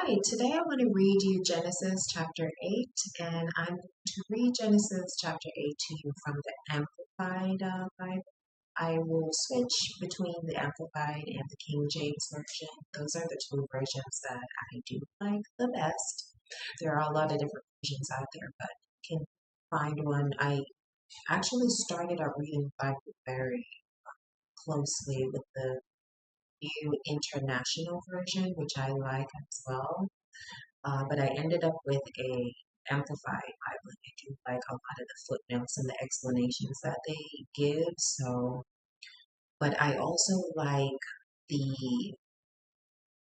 Hi, today I want to read you Genesis chapter 8, and I'm going to read Genesis chapter 8 to you from the Amplified Bible. I will switch between the Amplified and the King James Version. Those are the two versions that I do like the best. There are a lot of different versions out there, but you can find one. I actually started out reading the Bible very closely with the New International Version, which I like as well. But I ended up with a amplified Bible. I do like a lot of the footnotes and the explanations that they give. So, but I also like the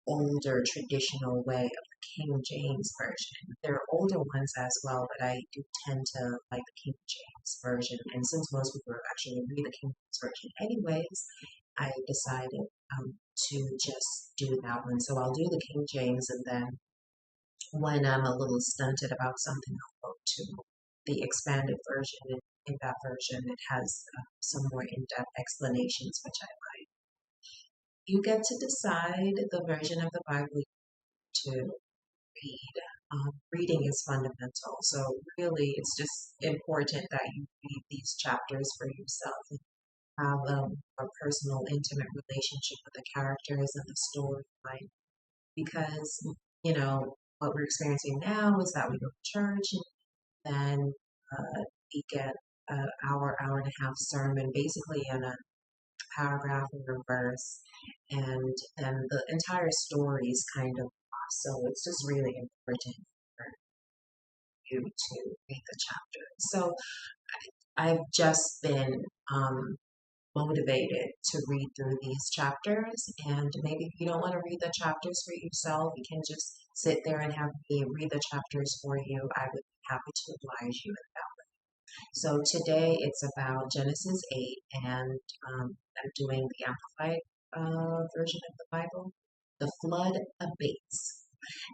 older traditional way of the King James version. There are older ones as well, but I do tend to like the King James version. And since most people actually read the King James version anyways, I decided to just do that one. So I'll do the King James, and then when I'm a little stunted about something, I'll go to the expanded version. And in that version, it has some more in-depth explanations, which I like. You get to decide the version of the Bible to read. Reading is fundamental, so really it's just important that you read these chapters for yourself and have a personal, intimate relationship with the characters and the storyline. Because, what we're experiencing now is that we go to church and then we get an hour and a half sermon, basically in a paragraph or a verse, and then the entire story is kind of off. So it's just really important for you to read the chapter. So I've just been motivated to read through these chapters, and maybe if you don't want to read the chapters for yourself, you can just sit there and have me read the chapters for you. I would be happy to oblige you in that way. So today it's about Genesis 8, and I'm doing the Amplified version of the Bible. The flood abates.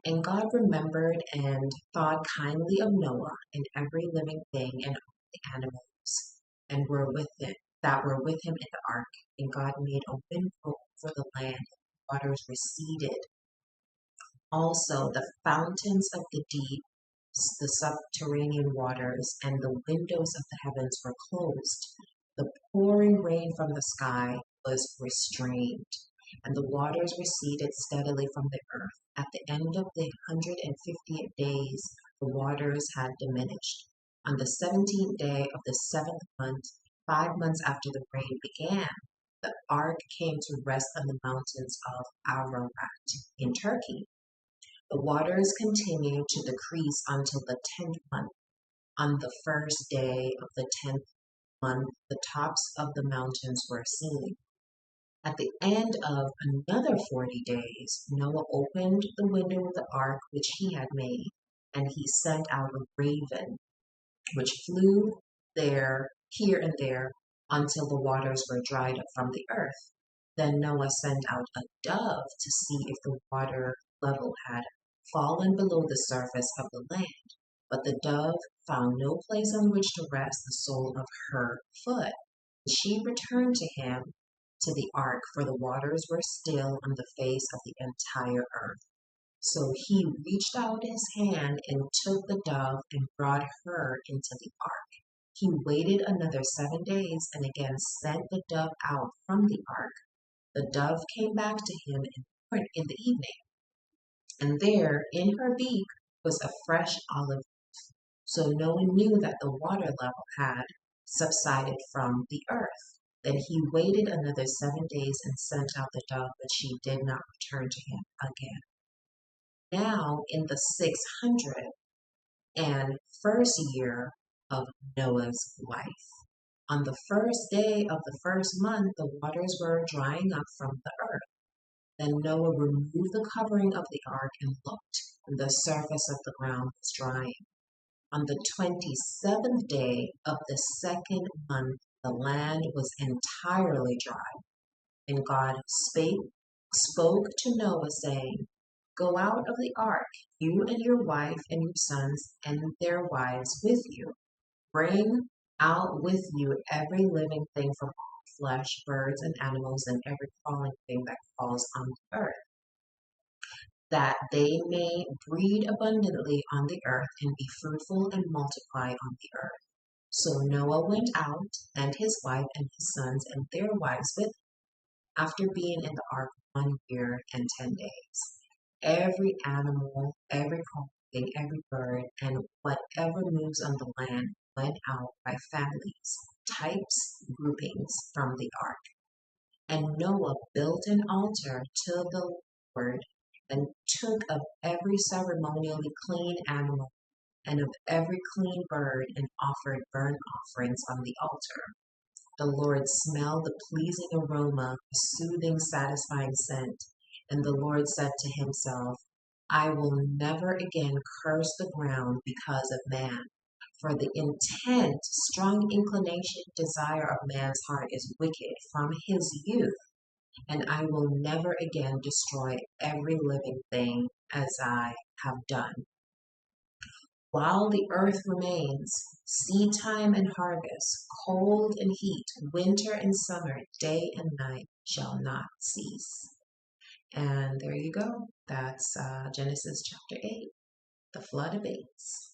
And God remembered and thought kindly of Noah and every living thing and all the animals and were with it that were with him in the ark. And God made a wind blow over the land, and the waters receded. Also the fountains of the deep, the subterranean waters, and the windows of the heavens were closed. The pouring rain from the sky was restrained, and the waters receded steadily from the earth. At the end of the 150th days, the waters had diminished. On the 17th day of the seventh month, 5 months after the rain began, the ark came to rest on the mountains of Ararat in Turkey. The waters continued to decrease until the 10th month. On the first day of the 10th month, the tops of the mountains were seen. At the end of another 40 days, Noah opened the window of the ark which he had made, and he sent out a raven, which flew here and there, until the waters were dried up from the earth. Then Noah sent out a dove to see if the water level had fallen below the surface of the land. But the dove found no place on which to rest the sole of her foot. She returned to him to the ark, for the waters were still on the face of the entire earth. So he reached out his hand and took the dove and brought her into the ark. He waited another 7 days and again sent the dove out from the ark. The dove came back to him in the evening, and there in her beak was a fresh olive. So Noah knew that the water level had subsided from the earth. Then he waited another 7 days and sent out the dove, but she did not return to him again. Now, in the 601st year of Noah's life, on the first day of the first month, the waters were drying up from the earth. Then Noah removed the covering of the ark and looked, and the surface of the ground was drying. On the 27th day of the second month, the land was entirely dry. And God spoke to Noah, saying, "Go out of the ark, you and your wife and your sons and their wives with you. Bring out with you every living thing from all flesh, birds and animals, and every crawling thing that crawls on the earth." that they may breed abundantly on the earth and be fruitful and multiply on the earth. So Noah went out, and his wife and his sons and their wives with him, after being in the ark 1 year and 10 days. Every animal, every thing, every bird, and whatever moves on the land went out by families, types, groupings from the ark. And Noah built an altar to the Lord and took of every ceremonially clean animal and of every clean bird and offered burnt offerings on the altar. The Lord smelled the pleasing aroma, the soothing, satisfying scent. And the Lord said to himself, I will never again curse the ground because of man. For the intent, strong inclination, desire of man's heart is wicked from his youth. And I will never again destroy every living thing as I have done. While the earth remains, seed time and harvest, cold and heat, winter and summer, day and night shall not cease. And there you go. That's Genesis chapter 8. The flood abates.